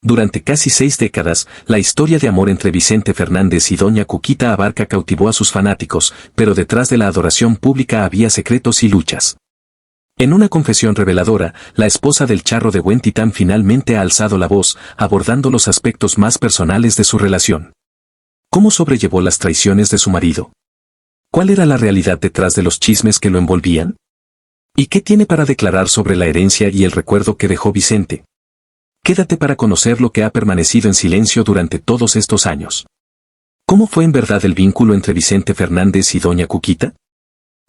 Durante casi 6 décadas, la historia de amor entre Vicente Fernández y Doña Cuquita Abarca cautivó a sus fanáticos, pero detrás de la adoración pública había secretos y luchas. En una confesión reveladora, la esposa del charro de Buen Titán finalmente ha alzado la voz, abordando los aspectos más personales de su relación. ¿Cómo sobrellevó las traiciones de su marido? ¿Cuál era la realidad detrás de los chismes que lo envolvían? ¿Y qué tiene para declarar sobre la herencia y el recuerdo que dejó Vicente? Quédate para conocer lo que ha permanecido en silencio durante todos estos años. ¿Cómo fue en verdad el vínculo entre Vicente Fernández y Doña Cuquita?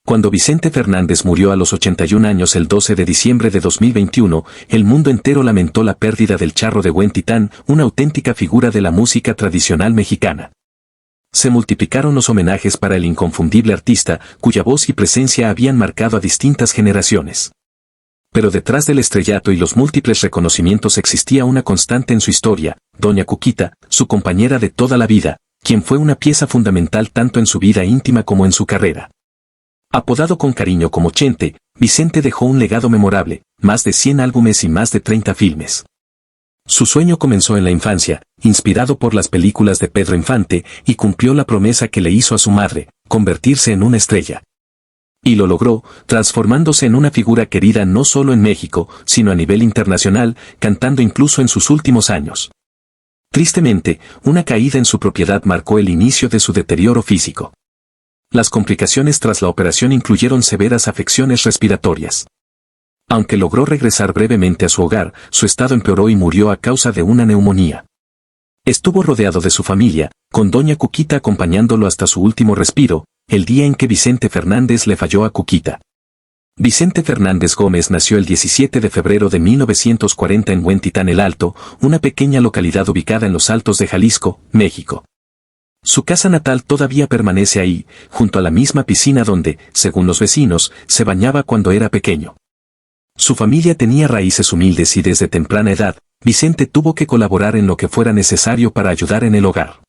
Cuando Vicente Fernández murió a los 81 años el 12 de diciembre de 2021, el mundo entero lamentó la pérdida del charro de Buen Titán, una auténtica figura de la música tradicional mexicana. Se multiplicaron los homenajes para el inconfundible artista, cuya voz y presencia habían marcado a distintas generaciones. Pero detrás del estrellato y los múltiples reconocimientos existía una constante en su historia, Doña Cuquita, su compañera de toda la vida, quien fue una pieza fundamental tanto en su vida íntima como en su carrera. Apodado con cariño como Chente, Vicente dejó un legado memorable, más de 100 álbumes y más de 30 filmes. Su sueño comenzó en la infancia, inspirado por las películas de Pedro Infante, y cumplió la promesa que le hizo a su madre, convertirse en una estrella. Y lo logró, transformándose en una figura querida no solo en México, sino a nivel internacional, cantando incluso en sus últimos años. Tristemente, una caída en su propiedad marcó el inicio de su deterioro físico. Las complicaciones tras la operación incluyeron severas afecciones respiratorias. Aunque logró regresar brevemente a su hogar, su estado empeoró y murió a causa de una neumonía. Estuvo rodeado de su familia, con Doña Cuquita acompañándolo hasta su último respiro, el día en que Vicente Fernández le falló a Cuquita. Vicente Fernández Gómez nació el 17 de febrero de 1940 en Buen Titán el Alto, una pequeña localidad ubicada en los Altos de Jalisco, México. Su casa natal todavía permanece ahí, junto a la misma piscina donde, según los vecinos, se bañaba cuando era pequeño. Su familia tenía raíces humildes y desde temprana edad, Vicente tuvo que colaborar en lo que fuera necesario para ayudar en el hogar.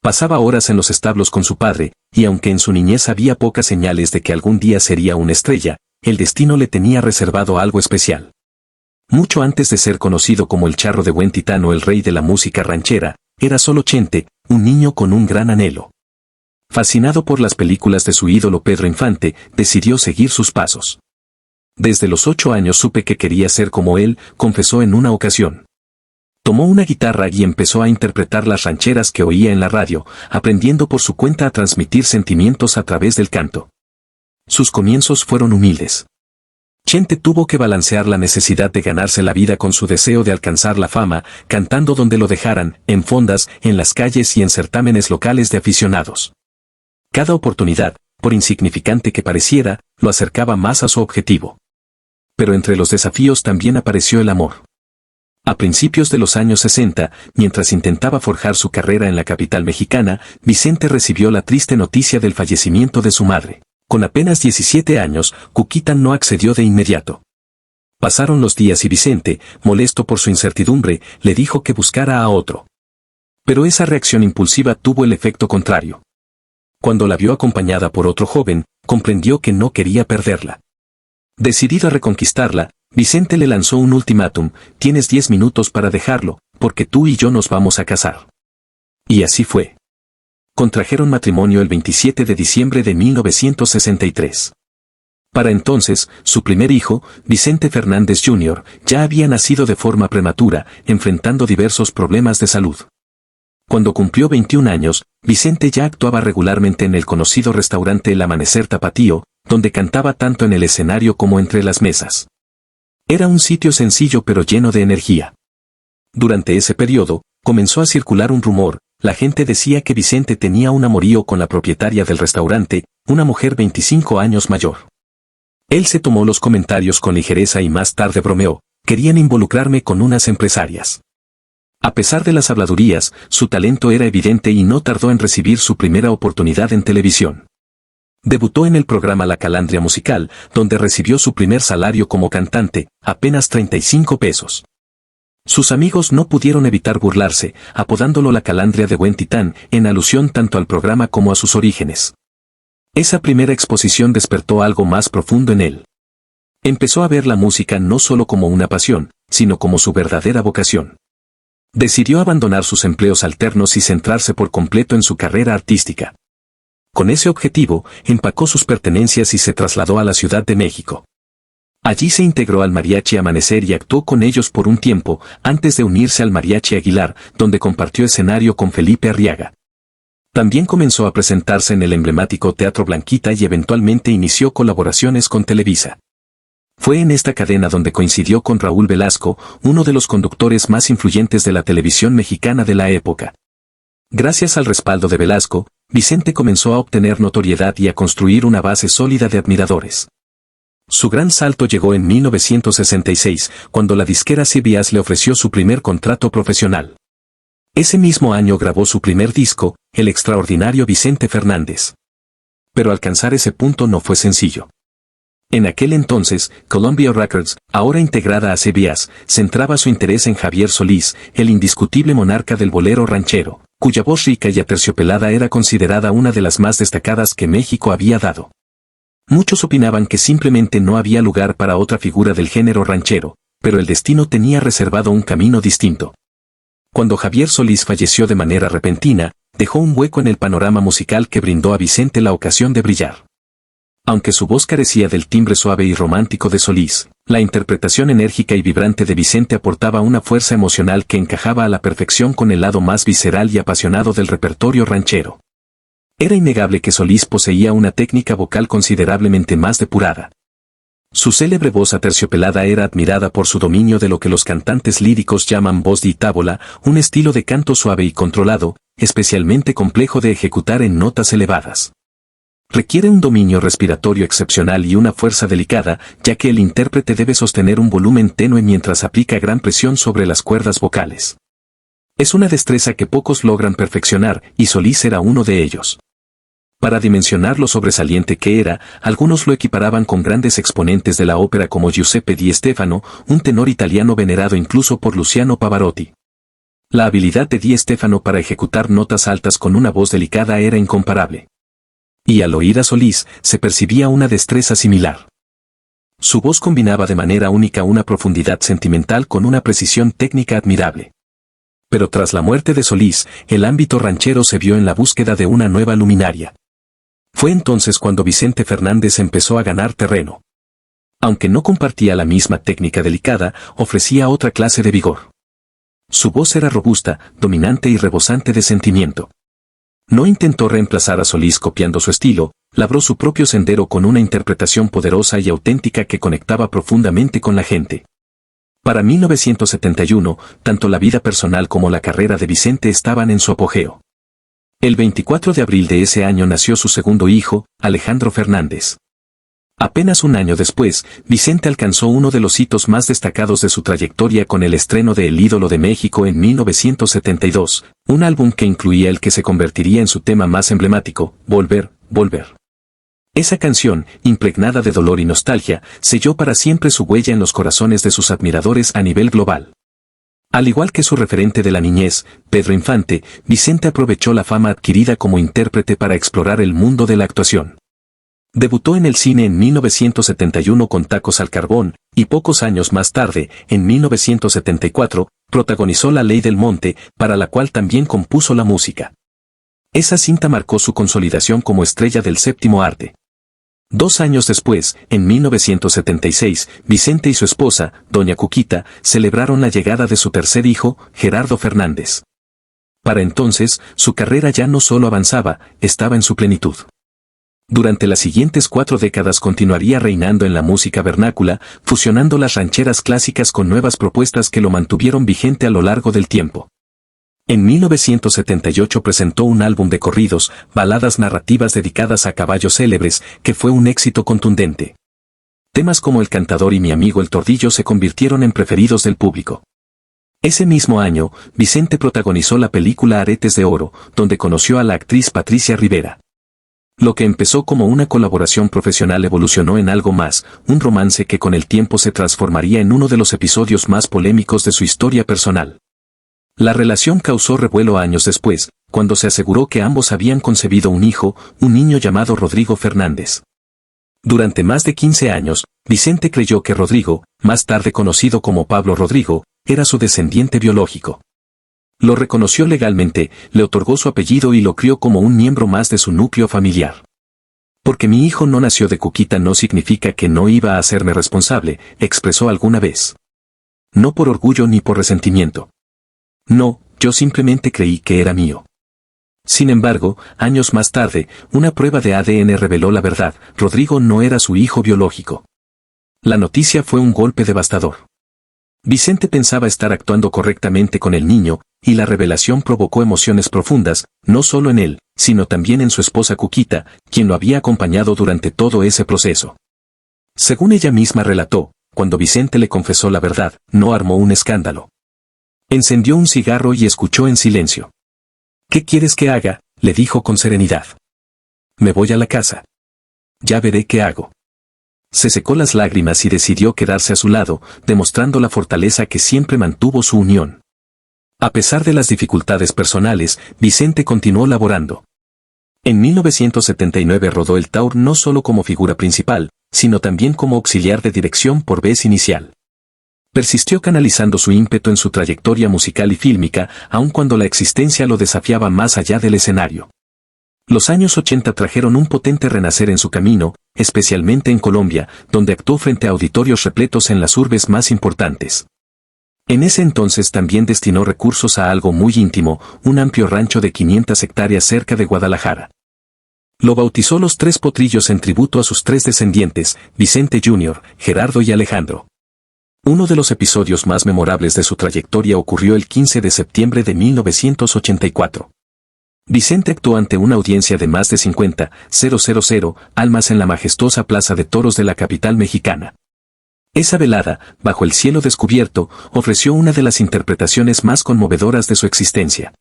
Pasaba horas en los establos con su padre, y aunque en su niñez había pocas señales de que algún día sería una estrella, el destino le tenía reservado algo especial. Mucho antes de ser conocido como el charro de Buen Titán o el rey de la música ranchera, era solo Chente, un niño con un gran anhelo. Fascinado por las películas de su ídolo Pedro Infante, decidió seguir sus pasos. Desde los 8 años supe que quería ser como él, confesó en una ocasión. Tomó una guitarra y empezó a interpretar las rancheras que oía en la radio, aprendiendo por su cuenta a transmitir sentimientos a través del canto. Sus comienzos fueron humildes. Chente tuvo que balancear la necesidad de ganarse la vida con su deseo de alcanzar la fama, cantando donde lo dejaran, en fondas, en las calles y en certámenes locales de aficionados. Cada oportunidad, por insignificante que pareciera, lo acercaba más a su objetivo. Pero entre los desafíos también apareció el amor. A principios de los años 60, mientras intentaba forjar su carrera en la capital mexicana, Vicente recibió la triste noticia del fallecimiento de su madre. Con apenas 17 años, Cuquita no accedió de inmediato. Pasaron los días y Vicente, molesto por su incertidumbre, le dijo que buscara a otro. Pero esa reacción impulsiva tuvo el efecto contrario. Cuando la vio acompañada por otro joven, comprendió que no quería perderla. Decidido a reconquistarla, Vicente le lanzó un ultimátum: tienes 10 minutos para dejarlo, porque tú y yo nos vamos a casar. Y así fue. Contrajeron matrimonio el 27 de diciembre de 1963. Para entonces, su primer hijo, Vicente Fernández Jr., ya había nacido de forma prematura, enfrentando diversos problemas de salud. Cuando cumplió 21 años, Vicente ya actuaba regularmente en el conocido restaurante El Amanecer Tapatío, donde cantaba tanto en el escenario como entre las mesas. Era un sitio sencillo pero lleno de energía. Durante ese periodo, comenzó a circular un rumor. La gente decía que Vicente tenía un amorío con la propietaria del restaurante, una mujer 25 años mayor. Él se tomó los comentarios con ligereza y más tarde bromeó: querían involucrarme con unas empresarias. A pesar de las habladurías, su talento era evidente y no tardó en recibir su primera oportunidad en televisión. Debutó en el programa La Calandria Musical, donde recibió su primer salario como cantante, apenas 35 pesos. Sus amigos no pudieron evitar burlarse, apodándolo La Calandria de Buen Titán, en alusión tanto al programa como a sus orígenes. Esa primera exposición despertó algo más profundo en él. Empezó a ver la música no solo como una pasión, sino como su verdadera vocación. Decidió abandonar sus empleos alternos y centrarse por completo en su carrera artística. Con ese objetivo, empacó sus pertenencias y se trasladó a la Ciudad de México. Allí se integró al Mariachi Amanecer y actuó con ellos por un tiempo, antes de unirse al Mariachi Aguilar, donde compartió escenario con Felipe Arriaga. También comenzó a presentarse en el emblemático Teatro Blanquita y eventualmente inició colaboraciones con Televisa. Fue en esta cadena donde coincidió con Raúl Velasco, uno de los conductores más influyentes de la televisión mexicana de la época. Gracias al respaldo de Velasco, Vicente comenzó a obtener notoriedad y a construir una base sólida de admiradores. Su gran salto llegó en 1966, cuando la disquera CBS le ofreció su primer contrato profesional. Ese mismo año grabó su primer disco, El extraordinario Vicente Fernández. Pero alcanzar ese punto no fue sencillo. En aquel entonces, Columbia Records, ahora integrada a CBS, centraba su interés en Javier Solís, el indiscutible monarca del bolero ranchero, cuya voz rica y aterciopelada era considerada una de las más destacadas que México había dado. Muchos opinaban que simplemente no había lugar para otra figura del género ranchero, pero el destino tenía reservado un camino distinto. Cuando Javier Solís falleció de manera repentina, dejó un hueco en el panorama musical que brindó a Vicente la ocasión de brillar. Aunque su voz carecía del timbre suave y romántico de Solís, la interpretación enérgica y vibrante de Vicente aportaba una fuerza emocional que encajaba a la perfección con el lado más visceral y apasionado del repertorio ranchero. Era innegable que Solís poseía una técnica vocal considerablemente más depurada. Su célebre voz aterciopelada era admirada por su dominio de lo que los cantantes líricos llaman voz di tavola, un estilo de canto suave y controlado, especialmente complejo de ejecutar en notas elevadas. Requiere un dominio respiratorio excepcional y una fuerza delicada, ya que el intérprete debe sostener un volumen tenue mientras aplica gran presión sobre las cuerdas vocales. Es una destreza que pocos logran perfeccionar, y Solís era uno de ellos. Para dimensionar lo sobresaliente que era, algunos lo equiparaban con grandes exponentes de la ópera como Giuseppe Di Stefano, un tenor italiano venerado incluso por Luciano Pavarotti. La habilidad de Di Stefano para ejecutar notas altas con una voz delicada era incomparable. Y al oír a Solís, se percibía una destreza similar. Su voz combinaba de manera única una profundidad sentimental con una precisión técnica admirable. Pero tras la muerte de Solís, el ámbito ranchero se vio en la búsqueda de una nueva luminaria. Fue entonces cuando Vicente Fernández empezó a ganar terreno. Aunque no compartía la misma técnica delicada, ofrecía otra clase de vigor. Su voz era robusta, dominante y rebosante de sentimiento. No intentó reemplazar a Solís copiando su estilo, labró su propio sendero con una interpretación poderosa y auténtica que conectaba profundamente con la gente. Para 1971, tanto la vida personal como la carrera de Vicente estaban en su apogeo. El 24 de abril de ese año nació su segundo hijo, Alejandro Fernández. Apenas un año después, Vicente alcanzó uno de los hitos más destacados de su trayectoria con el estreno de El ídolo de México en 1972, un álbum que incluía el que se convertiría en su tema más emblemático, Volver, Volver. Esa canción, impregnada de dolor y nostalgia, selló para siempre su huella en los corazones de sus admiradores a nivel global. Al igual que su referente de la niñez, Pedro Infante, Vicente aprovechó la fama adquirida como intérprete para explorar el mundo de la actuación. Debutó en el cine en 1971 con Tacos al Carbón, y pocos años más tarde, en 1974, protagonizó La Ley del Monte, para la cual también compuso la música. Esa cinta marcó su consolidación como estrella del séptimo arte. 2 años después, en 1976, Vicente y su esposa, doña Cuquita, celebraron la llegada de su tercer hijo, Gerardo Fernández. Para entonces, su carrera ya no solo avanzaba, estaba en su plenitud. Durante las siguientes 4 décadas continuaría reinando en la música vernácula, fusionando las rancheras clásicas con nuevas propuestas que lo mantuvieron vigente a lo largo del tiempo. En 1978 presentó un álbum de corridos, baladas narrativas dedicadas a caballos célebres, que fue un éxito contundente. Temas como El Cantador y Mi Amigo el Tordillo se convirtieron en preferidos del público. Ese mismo año, Vicente protagonizó la película Aretes de Oro, donde conoció a la actriz Patricia Rivera. Lo que empezó como una colaboración profesional evolucionó en algo más, un romance que con el tiempo se transformaría en uno de los episodios más polémicos de su historia personal. La relación causó revuelo años después, cuando se aseguró que ambos habían concebido un hijo, un niño llamado Rodrigo Fernández. Durante más de 15 años, Vicente creyó que Rodrigo, más tarde conocido como Pablo Rodrigo, era su descendiente biológico. Lo reconoció legalmente, le otorgó su apellido y lo crió como un miembro más de su núcleo familiar. Porque mi hijo no nació de Cuquita no significa que no iba a hacerme responsable, expresó alguna vez. No por orgullo ni por resentimiento. No, yo simplemente creí que era mío. Sin embargo, años más tarde, una prueba de ADN reveló la verdad, Rodrigo no era su hijo biológico. La noticia fue un golpe devastador. Vicente pensaba estar actuando correctamente con el niño, y la revelación provocó emociones profundas, no solo en él, sino también en su esposa Cuquita, quien lo había acompañado durante todo ese proceso. Según ella misma relató, cuando Vicente le confesó la verdad, no armó un escándalo. Encendió un cigarro y escuchó en silencio. ¿Qué quieres que haga?, le dijo con serenidad. Me voy a la casa. Ya veré qué hago. Se secó las lágrimas y decidió quedarse a su lado, demostrando la fortaleza que siempre mantuvo su unión. A pesar de las dificultades personales, Vicente continuó laborando. En 1979 rodó El Taur no solo como figura principal, sino también como auxiliar de dirección por vez inicial. Persistió canalizando su ímpetu en su trayectoria musical y fílmica, aun cuando la existencia lo desafiaba más allá del escenario. Los años 80 trajeron un potente renacer en su camino, especialmente en Colombia, donde actuó frente a auditorios repletos en las urbes más importantes. En ese entonces también destinó recursos a algo muy íntimo, un amplio rancho de 500 hectáreas cerca de Guadalajara. Lo bautizó Los Tres Potrillos en tributo a sus tres descendientes, Vicente Jr., Gerardo y Alejandro. Uno de los episodios más memorables de su trayectoria ocurrió el 15 de septiembre de 1984. Vicente actuó ante una audiencia de más de 50,000 almas en la majestuosa Plaza de Toros de la capital mexicana. Esa velada, bajo el cielo descubierto, ofreció una de las interpretaciones más conmovedoras de su existencia.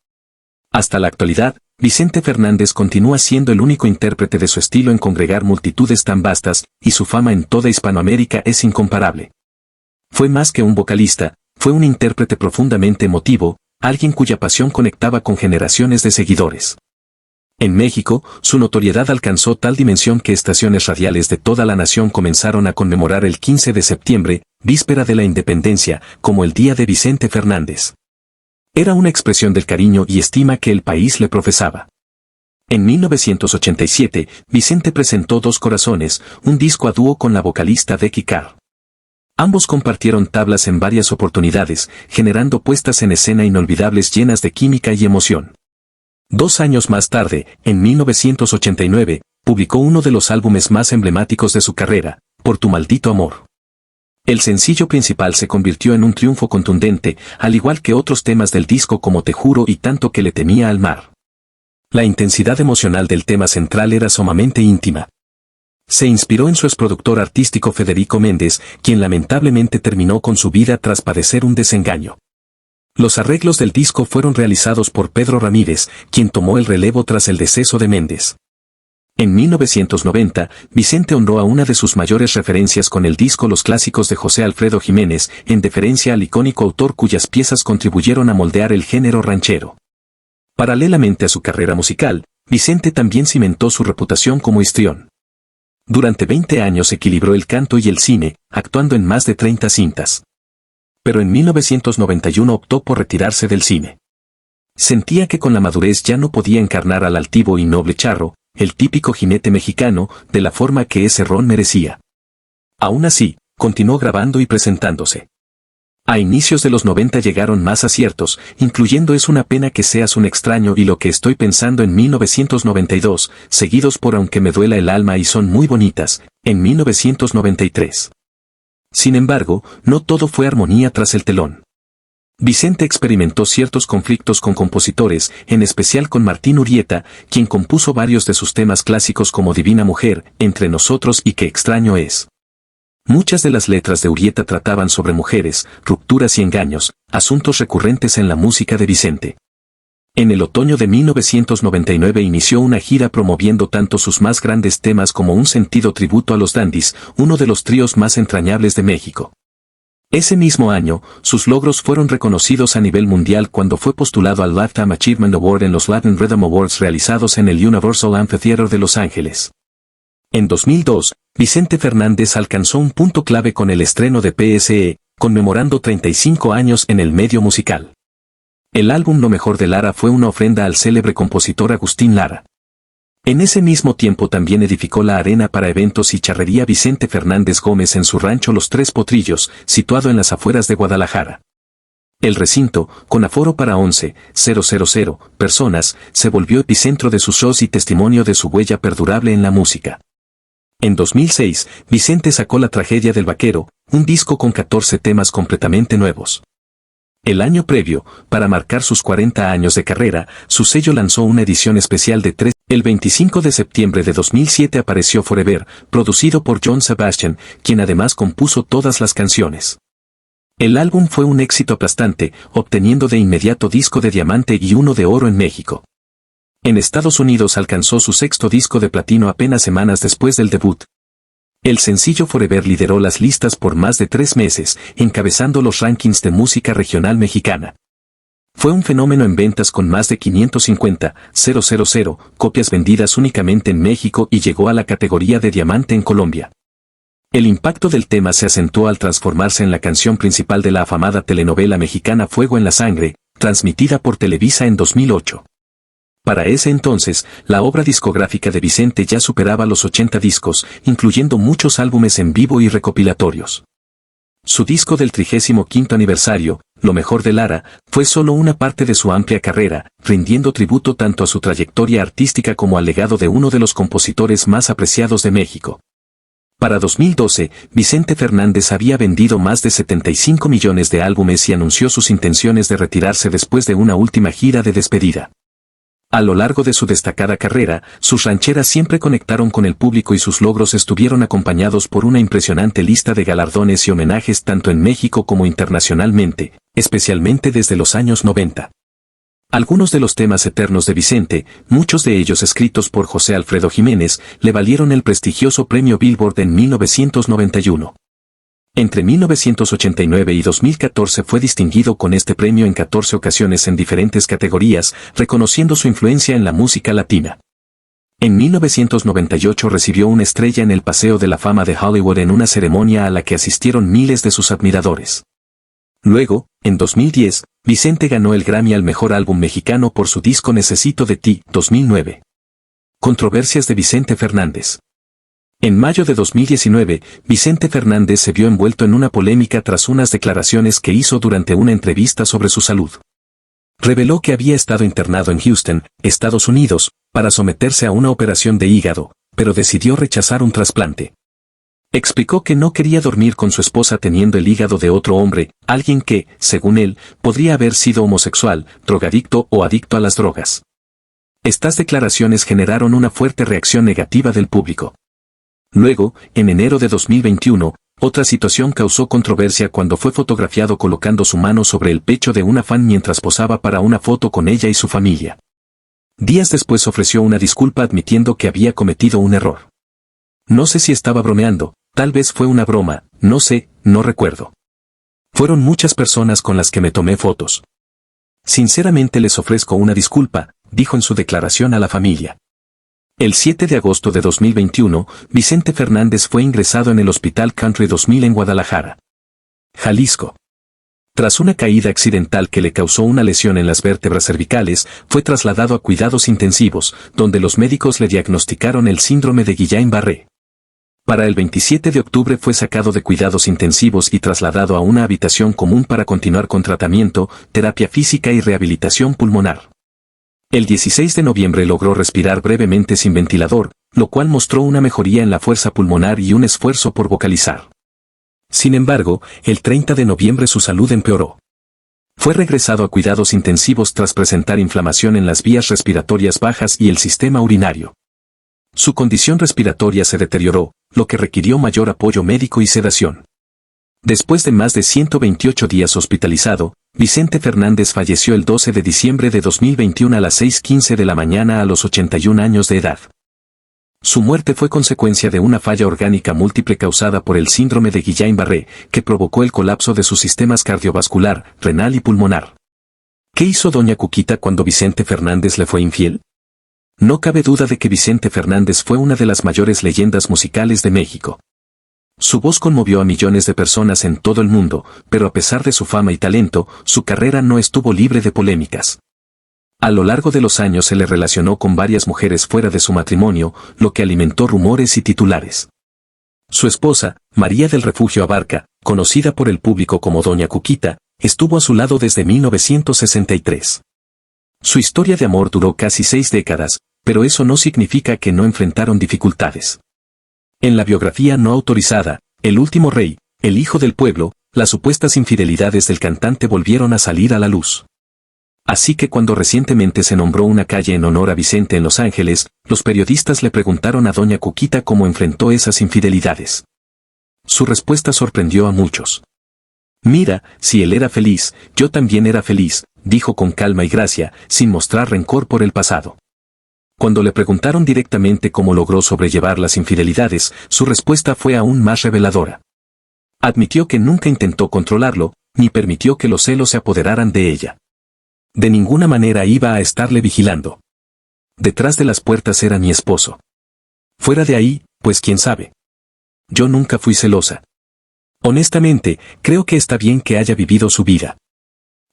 Hasta la actualidad, Vicente Fernández continúa siendo el único intérprete de su estilo en congregar multitudes tan vastas, y su fama en toda Hispanoamérica es incomparable. Fue más que un vocalista, fue un intérprete profundamente emotivo, alguien cuya pasión conectaba con generaciones de seguidores. En México, su notoriedad alcanzó tal dimensión que estaciones radiales de toda la nación comenzaron a conmemorar el 15 de septiembre, víspera de la independencia, como el Día de Vicente Fernández. Era una expresión del cariño y estima que el país le profesaba. En 1987, Vicente presentó Dos Corazones, un disco a dúo con la vocalista Becky Carr. Ambos compartieron tablas en varias oportunidades, generando puestas en escena inolvidables llenas de química y emoción. 2 años más tarde, en 1989, publicó uno de los álbumes más emblemáticos de su carrera, Por tu maldito amor. El sencillo principal se convirtió en un triunfo contundente, al igual que otros temas del disco como Te juro y Tanto que le temía al mar. La intensidad emocional del tema central era sumamente íntima. Se inspiró en su exproductor artístico Federico Méndez, quien lamentablemente terminó con su vida tras padecer un desengaño. Los arreglos del disco fueron realizados por Pedro Ramírez, quien tomó el relevo tras el deceso de Méndez. En 1990, Vicente honró a una de sus mayores referencias con el disco Los Clásicos de José Alfredo Jiménez, en deferencia al icónico autor cuyas piezas contribuyeron a moldear el género ranchero. Paralelamente a su carrera musical, Vicente también cimentó su reputación como histrión. Durante 20 años equilibró el canto y el cine, actuando en más de 30 cintas. Pero en 1991 optó por retirarse del cine. Sentía que con la madurez ya no podía encarnar al altivo y noble charro, el típico jinete mexicano, de la forma que ese ron merecía. Aún así, continuó grabando y presentándose. A inicios de los 90 llegaron más aciertos, incluyendo Es una pena que seas un extraño y Lo que estoy pensando en 1992, seguidos por Aunque me duela el alma y Son muy bonitas, en 1993. Sin embargo, no todo fue armonía tras el telón. Vicente experimentó ciertos conflictos con compositores, en especial con Martín Urrieta, quien compuso varios de sus temas clásicos como Divina Mujer, Entre Nosotros y Qué extraño es. Muchas de las letras de Urrieta trataban sobre mujeres, rupturas y engaños, asuntos recurrentes en la música de Vicente. En el otoño de 1999 inició una gira promoviendo tanto sus más grandes temas como un sentido tributo a los Dandies, uno de los tríos más entrañables de México. Ese mismo año, sus logros fueron reconocidos a nivel mundial cuando fue postulado al Lifetime Achievement Award en los Latin Rhythm Awards realizados en el Universal Amphitheater de Los Ángeles. En 2002, Vicente Fernández alcanzó un punto clave con el estreno de PSE, conmemorando 35 años en el medio musical. El álbum Lo mejor de Lara fue una ofrenda al célebre compositor Agustín Lara. En ese mismo tiempo también edificó la arena para eventos y charrería Vicente Fernández Gómez en su rancho Los Tres Potrillos, situado en las afueras de Guadalajara. El recinto, con aforo para 11,000 personas, se volvió epicentro de sus shows y testimonio de su huella perdurable en la música. En 2006, Vicente sacó La Tragedia del Vaquero, un disco con 14 temas completamente nuevos. El año previo, para marcar sus 40 años de carrera, su sello lanzó una edición especial de 3. El 25 de septiembre de 2007 apareció Forever, producido por John Sebastian, quien además compuso todas las canciones. El álbum fue un éxito aplastante, obteniendo de inmediato disco de diamante y uno de oro en México. En Estados Unidos alcanzó su sexto disco de platino apenas semanas después del debut. El sencillo Forever lideró las listas por más de 3 meses, encabezando los rankings de música regional mexicana. Fue un fenómeno en ventas con más de 550,000 copias vendidas únicamente en México y llegó a la categoría de diamante en Colombia. El impacto del tema se acentuó al transformarse en la canción principal de la afamada telenovela mexicana Fuego en la Sangre, transmitida por Televisa en 2008. Para ese entonces, la obra discográfica de Vicente ya superaba los 80 discos, incluyendo muchos álbumes en vivo y recopilatorios. Su disco del 35º aniversario, Lo mejor de Lara, fue solo una parte de su amplia carrera, rindiendo tributo tanto a su trayectoria artística como al legado de uno de los compositores más apreciados de México. Para 2012, Vicente Fernández había vendido más de 75 millones de álbumes y anunció sus intenciones de retirarse después de una última gira de despedida. A lo largo de su destacada carrera, sus rancheras siempre conectaron con el público y sus logros estuvieron acompañados por una impresionante lista de galardones y homenajes tanto en México como internacionalmente, especialmente desde los años 90. Algunos de los temas eternos de Vicente, muchos de ellos escritos por José Alfredo Jiménez, le valieron el prestigioso premio Billboard en 1991. Entre 1989 y 2014 fue distinguido con este premio en 14 ocasiones en diferentes categorías, reconociendo su influencia en la música latina. En 1998 recibió una estrella en el Paseo de la Fama de Hollywood en una ceremonia a la que asistieron miles de sus admiradores. Luego, en 2010, Vicente ganó el Grammy al Mejor Álbum Mexicano por su disco Necesito de Ti, 2009. Controversias de Vicente Fernández. En mayo de 2019, Vicente Fernández se vio envuelto en una polémica tras unas declaraciones que hizo durante una entrevista sobre su salud. Reveló que había estado internado en Houston, Estados Unidos, para someterse a una operación de hígado, pero decidió rechazar un trasplante. Explicó que no quería dormir con su esposa teniendo el hígado de otro hombre, alguien que, según él, podría haber sido homosexual, drogadicto o adicto a las drogas. Estas declaraciones generaron una fuerte reacción negativa del público. Luego, en enero de 2021, otra situación causó controversia cuando fue fotografiado colocando su mano sobre el pecho de una fan mientras posaba para una foto con ella y su familia. Días después ofreció una disculpa admitiendo que había cometido un error. No sé si estaba bromeando, tal vez fue una broma, no sé, no recuerdo. Fueron muchas personas con las que me tomé fotos. Sinceramente les ofrezco una disculpa, dijo en su declaración a la familia. El 7 de agosto de 2021, Vicente Fernández fue ingresado en el Hospital Country 2000 en Guadalajara, Jalisco. Tras una caída accidental que le causó una lesión en las vértebras cervicales, fue trasladado a cuidados intensivos, donde los médicos le diagnosticaron el síndrome de Guillain-Barré. Para el 27 de octubre fue sacado de cuidados intensivos y trasladado a una habitación común para continuar con tratamiento, terapia física y rehabilitación pulmonar. El 16 de noviembre logró respirar brevemente sin ventilador, lo cual mostró una mejoría en la fuerza pulmonar y un esfuerzo por vocalizar. Sin embargo, el 30 de noviembre su salud empeoró. Fue regresado a cuidados intensivos tras presentar inflamación en las vías respiratorias bajas y el sistema urinario. Su condición respiratoria se deterioró, lo que requirió mayor apoyo médico y sedación. Después de más de 128 días hospitalizado, Vicente Fernández falleció el 12 de diciembre de 2021 a las 6:15 de la mañana a los 81 años de edad. Su muerte fue consecuencia de una falla orgánica múltiple causada por el síndrome de Guillain-Barré, que provocó el colapso de sus sistemas cardiovascular, renal y pulmonar. ¿Qué hizo doña Cuquita cuando Vicente Fernández le fue infiel? No cabe duda de que Vicente Fernández fue una de las mayores leyendas musicales de México. Su voz conmovió a millones de personas en todo el mundo, pero a pesar de su fama y talento, su carrera no estuvo libre de polémicas. A lo largo de los años se le relacionó con varias mujeres fuera de su matrimonio, lo que alimentó rumores y titulares. Su esposa, María del Refugio Abarca, conocida por el público como Doña Cuquita, estuvo a su lado desde 1963. Su historia de amor duró casi 6 décadas, pero eso no significa que no enfrentaron dificultades. En la biografía no autorizada, El último rey, el hijo del pueblo, las supuestas infidelidades del cantante volvieron a salir a la luz. Así que cuando recientemente se nombró una calle en honor a Vicente en Los Ángeles, los periodistas le preguntaron a Doña Cuquita cómo enfrentó esas infidelidades. Su respuesta sorprendió a muchos. Mira, si él era feliz, yo también era feliz, dijo con calma y gracia, sin mostrar rencor por el pasado. Cuando le preguntaron directamente cómo logró sobrellevar las infidelidades, su respuesta fue aún más reveladora. Admitió que nunca intentó controlarlo, ni permitió que los celos se apoderaran de ella. De ninguna manera iba a estarle vigilando. Detrás de las puertas era mi esposo. Fuera de ahí, pues quién sabe. Yo nunca fui celosa. Honestamente, creo que está bien que haya vivido su vida.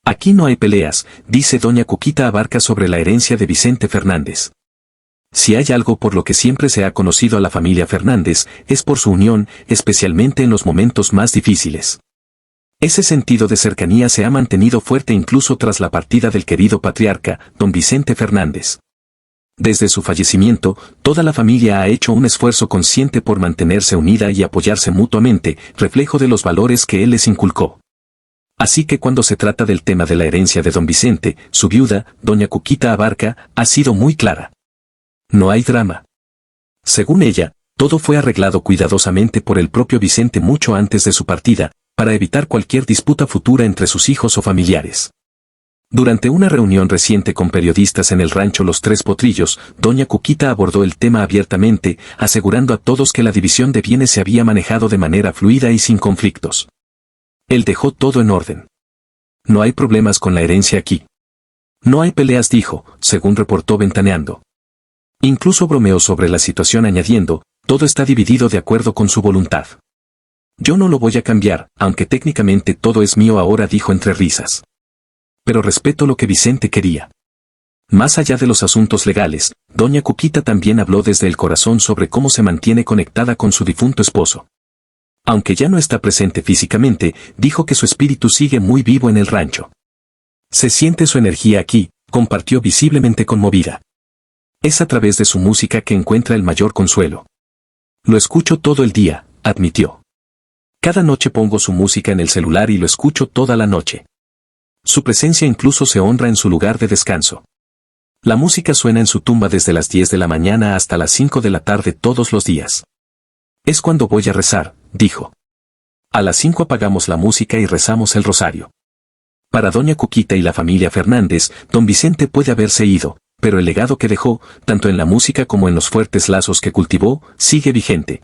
Aquí no hay peleas, dice Doña Cuquita Abarca sobre la herencia de Vicente Fernández. Si hay algo por lo que siempre se ha conocido a la familia Fernández, es por su unión, especialmente en los momentos más difíciles. Ese sentido de cercanía se ha mantenido fuerte incluso tras la partida del querido patriarca, don Vicente Fernández. Desde su fallecimiento, toda la familia ha hecho un esfuerzo consciente por mantenerse unida y apoyarse mutuamente, reflejo de los valores que él les inculcó. Así que cuando se trata del tema de la herencia de don Vicente, su viuda, doña Cuquita Abarca, ha sido muy clara. No hay drama. Según ella, todo fue arreglado cuidadosamente por el propio Vicente mucho antes de su partida, para evitar cualquier disputa futura entre sus hijos o familiares. Durante una reunión reciente con periodistas en el rancho Los Tres Potrillos, doña Cuquita abordó el tema abiertamente, asegurando a todos que la división de bienes se había manejado de manera fluida y sin conflictos. Él dejó todo en orden. No hay problemas con la herencia aquí. No hay peleas, dijo, según reportó Ventaneando. Incluso bromeó sobre la situación añadiendo, todo está dividido de acuerdo con su voluntad. Yo no lo voy a cambiar, aunque técnicamente todo es mío ahora, dijo entre risas. Pero respeto lo que Vicente quería. Más allá de los asuntos legales, doña Cuquita también habló desde el corazón sobre cómo se mantiene conectada con su difunto esposo. Aunque ya no está presente físicamente, dijo que su espíritu sigue muy vivo en el rancho. Se siente su energía aquí, compartió visiblemente conmovida. Es a través de su música que encuentra el mayor consuelo. Lo escucho todo el día, admitió. Cada noche pongo su música en el celular y lo escucho toda la noche. Su presencia incluso se honra en su lugar de descanso. La música suena en su tumba desde las 10 de la mañana hasta las 5 de la tarde todos los días. Es cuando voy a rezar, dijo. A las 5 apagamos la música y rezamos el rosario. Para doña Cuquita y la familia Fernández, don Vicente puede haberse ido, pero el legado que dejó, tanto en la música como en los fuertes lazos que cultivó, sigue vigente.